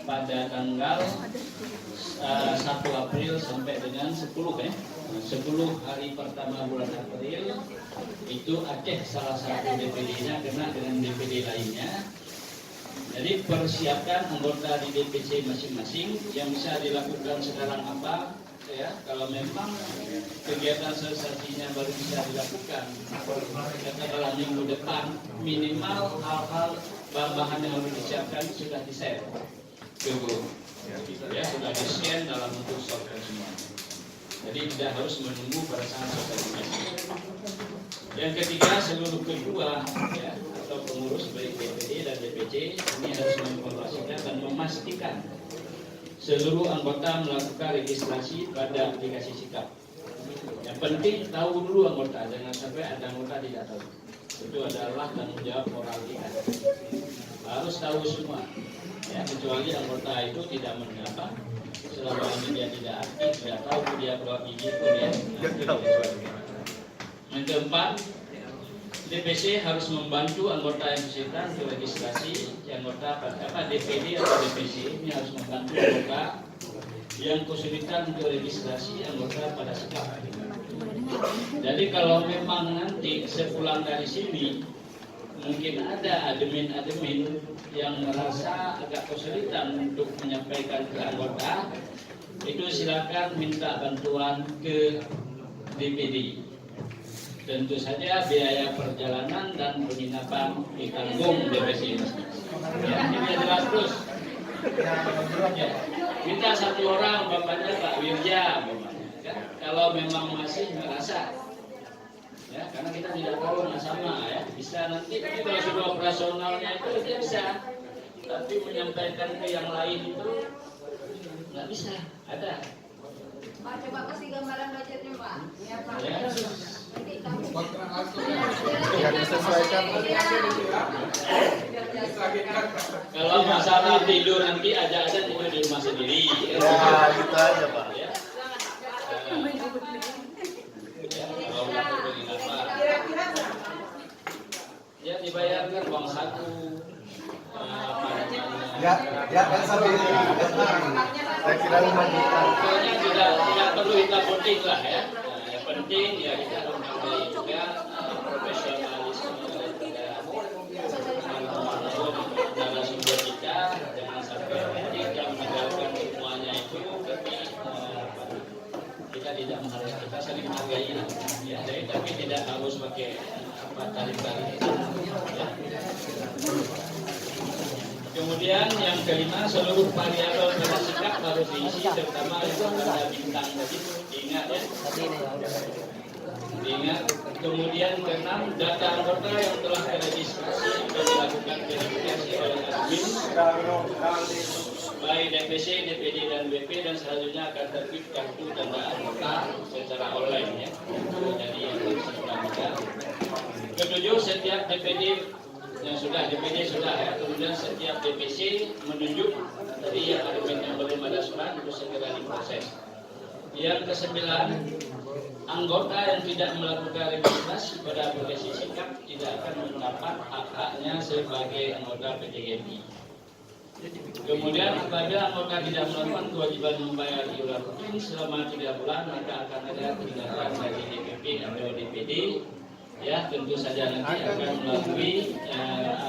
pada tanggal 1 April sampai dengan 10 ya. 10 hari pertama bulan April itu Aceh salah satu DPD-nya kena dengan DPD lainnya. Jadi persiapkan anggota di DPC masing-masing. Yang bisa dilakukan sekarang apa? Ya, kalau memang kegiatan sosialisasinya baru bisa dilakukan katakanlah minggu depan, minimal hal-hal bahan yang harus disiapkan sudah di-share ke guru. Ya, sudah di-scan dalam bentuk software semua. Jadi tidak harus menunggu pada saat sosialisasi. Yang ketiga, seluruh ketua ya, atau pengurus baik DPD dan DPC ini harus menginformasikan dan memastikan seluruh anggota melakukan registrasi pada aplikasi Sikap. Yang penting tahu dulu anggota, jangan sampai ada anggota tidak tahu. Itu adalah tanggung jawab moral kita. Harus tahu semua. Ya, kecuali anggota itu tidak mengapa, selama ini dia tidak aktif, tidak tahu dia keluar gigi pun dia. Yang keempat, DPC harus membantu anggota yang kesulitan untuk registrasi. Anggota DPD atau DPC ini harus membantu anggota yang kesulitan untuk registrasi anggota pada Sikap. Jadi kalau memang nanti sepulang dari sini mungkin ada admin yang merasa agak kesulitan untuk menyampaikan ke anggota, itu silakan minta bantuan ke DPD. Tentu saja biaya perjalanan dan penginapan ditanggung DPC. Ya, ini jelas terus. Ya, kita satu orang bapaknya Pak Wirja, ya, kalau memang masih merasa, ya, karena kita tidak tahu sama ya, bisa nanti kalau sudah operasionalnya itu dia bisa, tapi menyampaikan ke yang lain itu nggak bisa, ada. Pak, coba kasih gambaran budgetnya Pak. Ya Pak. Ya. Yang disesuaikan. Kalau masalah tidur nanti aja tidur di rumah sendiri. Ya, gitu aja Pak. Ya. Kalau untuk penginapan, ya dibayarkan uang saku. Ya kan sampai ini. Saya kira 5 juta. Pokoknya tidak perlu hitam putih lah ya. Yang penting ya kita menghargai juga profesionalisme daripada narasumber kita. Jangan sampai nanti yang meninggalkan semuanya itu tapi kita tidak menghargai, kita saling menghargai ya. Jadi tapi tidak harus pakai tarik-tarik ya. Kemudian yang kelima, seluruh variabel pada Sikap harus diisi, terutama itu ada bintang tadi, diingat ya. Diingat. Kemudian keenam, data anggota yang telah teregistrasi dan dilakukan verifikasi oleh admin, baik DPC, DPD dan BP, dan selanjutnya akan terbit kartu tanda anggota secara online ya. Jadi yang sudah. Ketujuh, setiap DPD yang sudah DPD sudah ya, kemudian setiap DPC menunjuk tadi yang admin yang belum ada surat itu segera diproses. Yang kesembilan, anggota yang tidak melakukan registrasi pada aplikasi Sikap tidak akan mendapat hak-haknya sebagai anggota PTGMI. Kemudian apabila anggota tidak melakukan kewajiban membayar iuran rutin selama 3 bulan, maka akan ada tindakan dari DPP atau DPD. Ya, tentu saja nanti akan melalui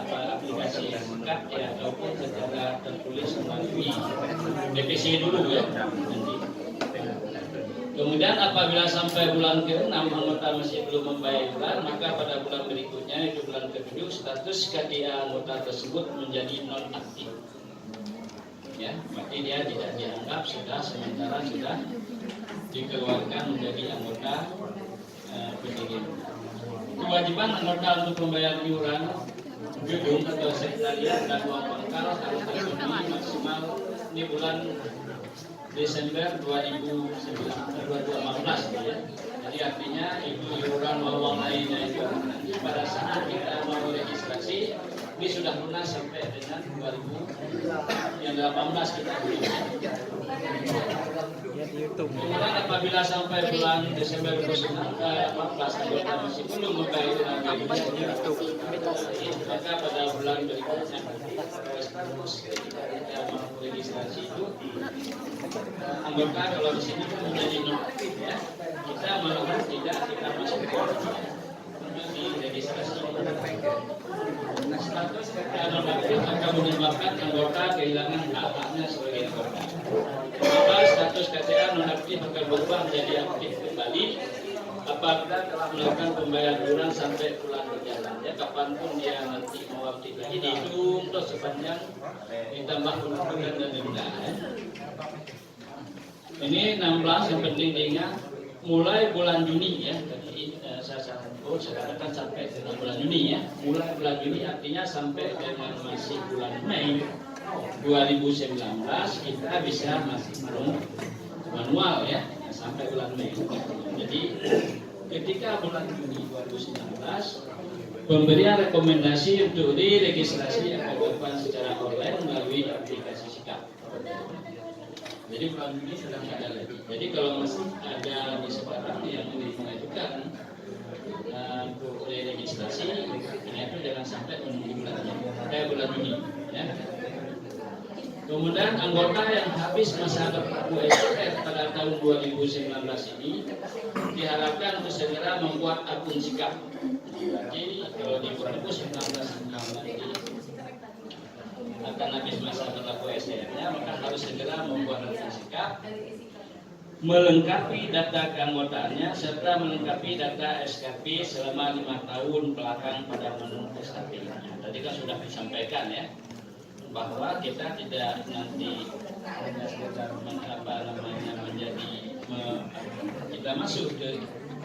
aplikasi Sikap ya, ataupun secara tertulis melalui DPC dulu ya nanti. Kemudian apabila sampai bulan ke-6 anggota masih belum membayar iuran, maka pada bulan berikutnya itu bulan ke-7 status KTA anggota tersebut menjadi nonaktif. Ya, berarti dia tidak dianggap sementara sudah dikeluarkan menjadi anggota PTGMI. Kewajiban anggota untuk membayar iuran gedung atau sekretariat dan uang pangkal harus terpenuhi maksimal di bulan Desember 2015 ya. Jadi artinya itu iuran uang lainnya itu nanti pada saat kita mau registrasi ini sudah lunas sampai dengan 2018 kita beli. Kemudian apabila sampai bulan Desember 2014 anggota masih belum membayar iuran maka pada bulan berikutnya kita mau registrasi anggota kalau di sini kan menjadi non-aktif ya, kita malahan tidak kita masukkan di registrasi. Status non-aktif akan menyebabkan anggota kehilangan hak-haknya sebagai anggota. Maka status KTA non-aktif akan berubah menjadi aktif kembali apabila telah melakukan pembayaran iuran sampai bulan berjalan. Ya, kapanpun dia nanti mau aktif lagi dihitung terus sepanjang ditambah penuntutan dan denda. Ya. Ini 16 yang penting diingat mulai bulan Juni ya. Tadi saya sampaikan sekarang kan sampai dengan bulan Juni ya. Mulai bulan Juni artinya sampai dengan masih bulan Mei 2019 kita bisa masih manual ya sampai bulan Mei. Jadi ketika bulan Juni 2019 pemberian rekomendasi untuk diregistrasi akan dilakukan secara online melalui aplikasi Sikap. Jadi bulan Juni sudah tidak ada lagi. Jadi kalau masih ada di sekarang yang mengajukan untuk registrasi, ini itu jangan sampai menunggu bulan Juni. Ya. Kemudian anggota yang habis masa berlaku SPR pada tahun 2019 ini diharapkan untuk segera membuat akun Sikap. Jadi kalau di 2019 ini akan habis masa berlaku SPR-nya, maka harus segera membuat akun Sikap, melengkapi data keanggotaannya serta melengkapi data SKP selama 5 tahun belakang pada menu SKP-nya. Tadi kan sudah disampaikan ya, bahwa kita tidak nanti kita masuk ke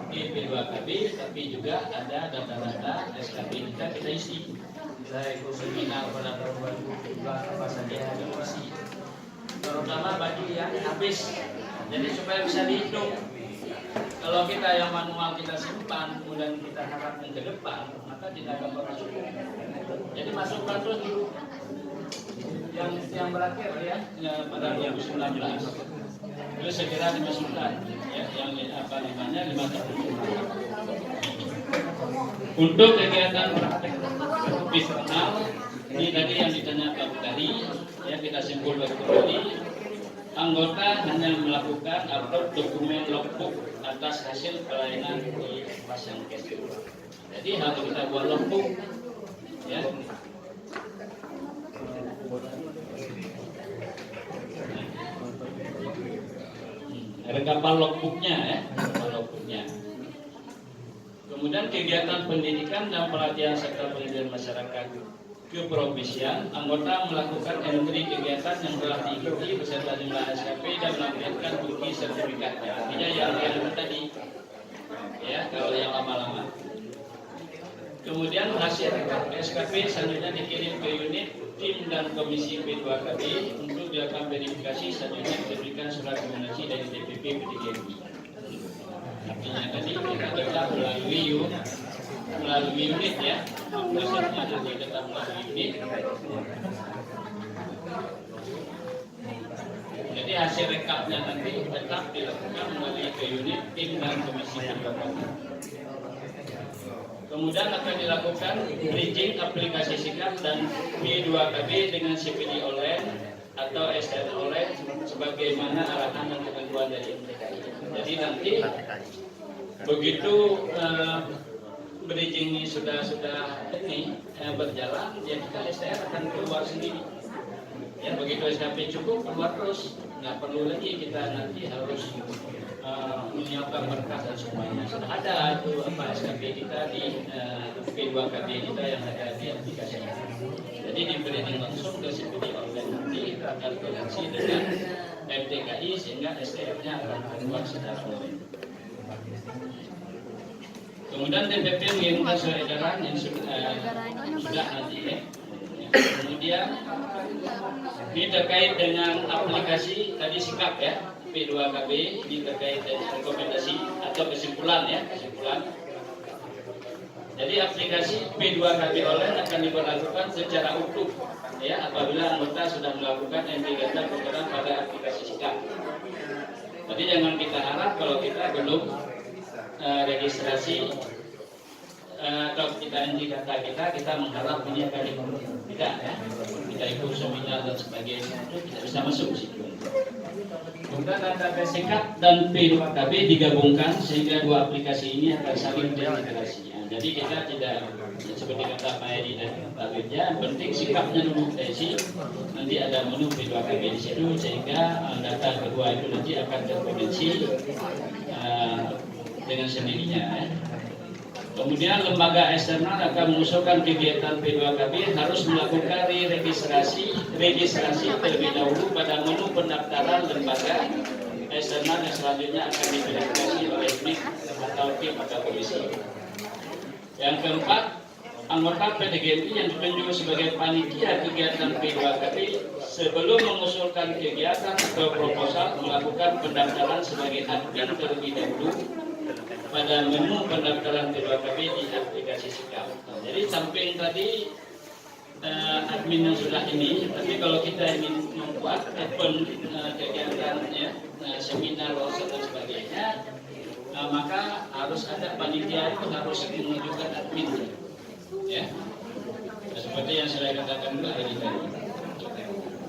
P2KB, tapi juga ada data-data SKP kita isi. Baik seminar pada tahun 2017 apa saja yang isi, terutama bagi yang habis. Jadi supaya bisa dihitung. Kalau kita yang manual kita simpan, kemudian kita harapkan ke depan, maka tidak akan pernah cukup. Jadi masukkan terus dulu yang berakhir ya pada 2019 itu segera dimasukkan ya, yang apa namanya 5 tahun. Untuk kegiatan praktek profesional ini tadi yang ditanya Pak Bukari ya, kita simpulkan kembali, anggota hanya melakukan upload dokumen logbook atas hasil pelayanan di pasang cash. Jadi harus kita buat logbook ya. Rekapan logbooknya ya, logbooknya. Kemudian kegiatan pendidikan dan pelatihan serta pendidikan masyarakat keprofesian, anggota melakukan entry kegiatan yang telah diikuti beserta jumlah SKP dan melampirkan bukti sertifikatnya. Artinya yang tadi ya, kalau yang lama-lama. Kemudian hasil rekap SKP selanjutnya dikirim ke unit tim dan komisi P2KB untuk dilakukan verifikasi, selanjutnya diberikan surat rekomendasi dari DPP PTGMI. Artinya tadi kita melalui unit ya, prosesnya nanti kita melalui unit. Jadi hasil rekapnya nanti tetap dilakukan melalui ke unit tim dan komisi P2KB. Kemudian akan dilakukan bridging aplikasi Sikap dan P2KB dengan CPD online atau STR online sebagaimana arahan dan ketentuan dari MTKI. Jadi nanti begitu bridging ini sudah berjalan, ya kita STR akan keluar sendiri. Ya begitu SKP cukup keluar terus, nggak perlu lagi kita nanti harus menyiapkan berkas dan semuanya. Sudah ada itu apa SKP kita di P2KB kita yang ada di aplikasi. Jadi diberi langsung ke CPD online, nanti kita akan koneksi dengan MTKI sehingga STR-nya akan keluar secara online. Kemudian DPP mengirimkan surat edaran yang sudah nanti ya. Kemudian ini terkait dengan aplikasi tadi Sikap ya, P2KB, ini terkait dengan rekomendasi atau kesimpulan ya, kesimpulan. Jadi aplikasi P2KB online akan diberlakukan secara utuh ya apabila anggota sudah melakukan entry data program pada aplikasi Sikap. Jadi jangan kita harap kalau kita belum registrasi atau kita entry data kita mengharap ini akan dipenuhi. Tidak ya, kita ikut seminar dan sebagainya itu tidak bisa masuk ke situ. Kemudian data sikap dan P2KB digabungkan sehingga dua aplikasi ini akan saling terintegrasi. Jadi kita tidak seperti kata Pak Edi dan Pak Wirja, penting sikapnya dulu tesi, nanti ada menu P2KB di situ sehingga data kedua itu nanti akan terkoneksi dengan sendirinya. Kemudian lembaga eksternal akan mengusulkan kegiatan P2KB harus melakukan registrasi terlebih dahulu pada menu pendaftaran lembaga eksternal yang selanjutnya akan diverifikasi oleh NIK atau tim atau komisi. Yang keempat, anggota PDGMI yang ditunjuk sebagai panitia kegiatan P2KB sebelum mengusulkan kegiatan atau proposal melakukan pendaftaran sebagai admin terlebih dahulu pada menu pendaftaran P2KB di aplikasi Sikap. Jadi samping tadi admin yang sudah ini, tapi kalau kita ingin membuat open kegiatan seminar, workshop dan sebagainya, maka harus ada panitia itu harus menunjukkan admin, ya. Seperti yang saya katakan tadi.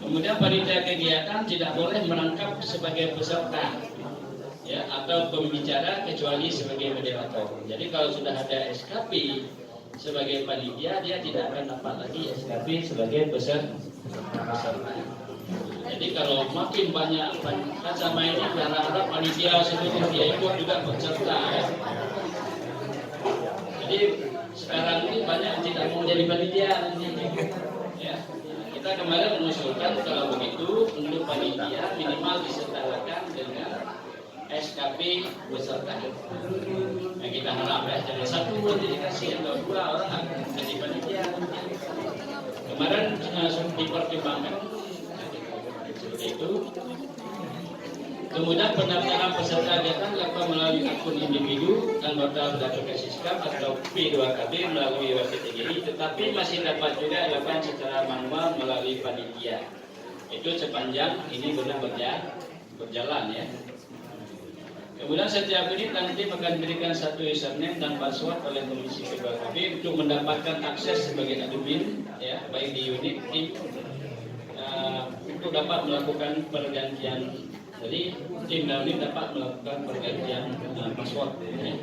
Kemudian panitia kegiatan tidak boleh merangkap sebagai peserta, ya, atau pembicara kecuali sebagai moderator. Jadi kalau sudah ada SKP sebagai panitia, dia tidak akan dapat lagi SKP sebagai peserta. Jadi kalau makin banyak kan sama ini harap panitia seluruh dia ikut juga peserta, ya. Jadi sekarang ini banyak yang tidak mau jadi panitia, ya. Kita kemarin mengusulkan kalau begitu untuk panitia minimal disertakan dengan SKP beserta. Nah, kita harap ya, jangan satu nanti dikasih atau dua orang akan jadi panitia. Kemarin dipertimbangkan seperti itu. Kemudian pendaftaran peserta kegiatan dilakukan melalui akun individu anggota aplikasi Sikap atau P2KB melalui website TGI, tetapi masih dapat juga dilakukan secara manual melalui panitia. Itu sepanjang ini benar berjalan, ya. Kemudian setiap unit nanti akan diberikan satu username dan password oleh komisi P2KB untuk mendapatkan akses sebagai admin, ya, baik di unit tim untuk dapat melakukan pergantian. Jadi tim dan unit dapat melakukan pergantian password, ya.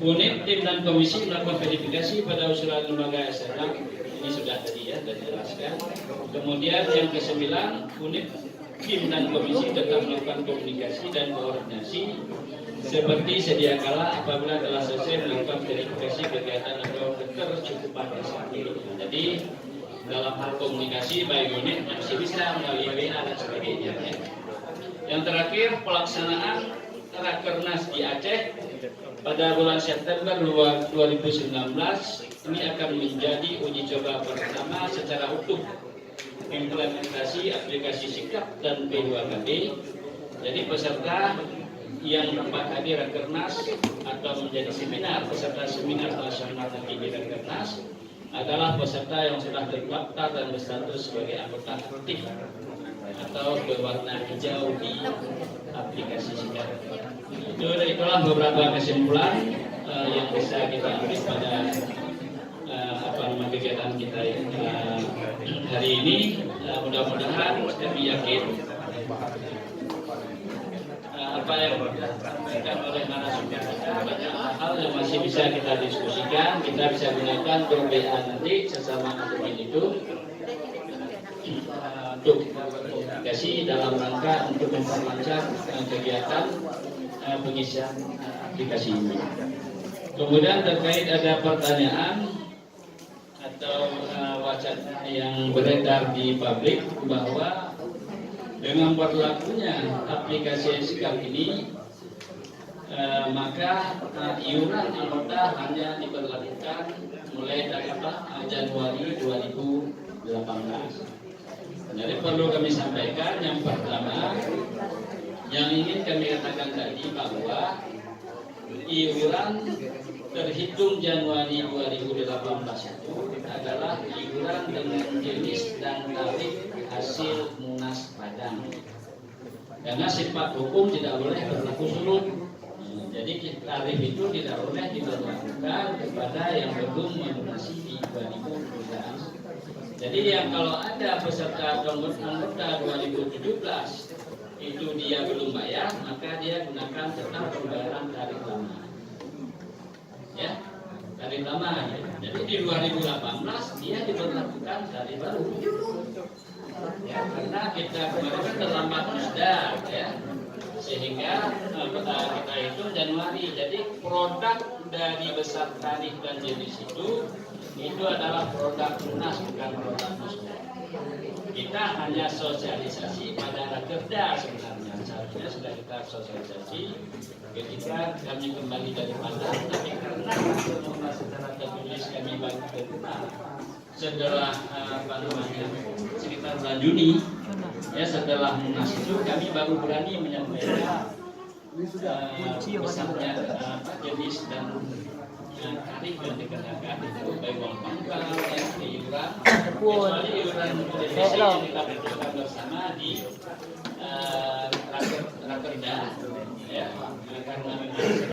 Unit, tim dan komisi melakukan verifikasi pada usulan lembaga eksternal. Ini sudah tadi ya, sudah dijelaskan. Kemudian yang ke-9, unit, tim dan komisi tetap melakukan komunikasi dan koordinasi seperti sedia kala apabila telah selesai melakukan verifikasi kegiatan atau ketercukupan SKP. Jadi dalam hal komunikasi baik unit masih bisa melalui WA dan sebagainya, ya. Yang terakhir, pelaksanaan Rakernas di Aceh pada bulan September 2019 ini akan menjadi uji coba pertama secara utuh implementasi aplikasi Sikap dan P2KB. Jadi peserta yang dapat hadir Rakernas atau menjadi seminar, peserta seminar nasional tertinggi Rakernas adalah peserta yang sudah terdaftar dan berstatus sebagai anggota aktif atau berwarna hijau di aplikasi Sikap. Itulah beberapa kesimpulan yang bisa kita ambil pada kegiatan kita hari ini. Mudah-mudahan kami yakin apa yang disampaikan oleh narasumber kita banyak hal yang masih bisa kita diskusikan. Kita bisa gunakan perbedaan nanti sesama admin itu untuk berkomunikasi dalam rangka untuk memperlancar kegiatan pengisian aplikasi ini. Kemudian terkait ada pertanyaan atau wacana yang beredar di publik bahwa dengan berlakunya aplikasi Sikap ini maka iuran anggota hanya diberlakukan mulai dari Januari 2018. Jadi perlu kami sampaikan yang pertama, yang ingin kami katakan tadi bahwa iuran terhitung Januari 2018 itu adalah iuran dengan jenis dan tarif hasil Munas Padang. Karena sifat hukum tidak boleh berlaku surut. Jadi tarif itu tidak boleh diberlakukan kepada yang belum melunasi di 2019. Jadi yang kalau ada peserta anggota 2017 itu dia belum bayar, maka dia gunakan tentang pembayaran tarif lama. Ya, tarif lama. Ya. Jadi di 2018 dia diberlakukan tarif baru. Ya, karena kita kemarin kan terlambat sudah, ya, sehingga kita hitung Januari. Jadi produk dari besar tarif dan jenis itu adalah produk lunas, bukan produk musnah. Kita hanya sosialisasi pada rakerda sebenarnya. Seharusnya sudah kita sosialisasi ketika kami kembali dari Padang, tapi karena rakerda secara tertulis kami baru terima setelah sekitar bulan Juni, ya setelah Munas itu kami baru berani menyampaikan besarnya jenis dan tarif yang dikenakan itu baik uang pangkal, iuran, kecuali iuran televisi yang kita tentukan bersama di rakerda, ya karena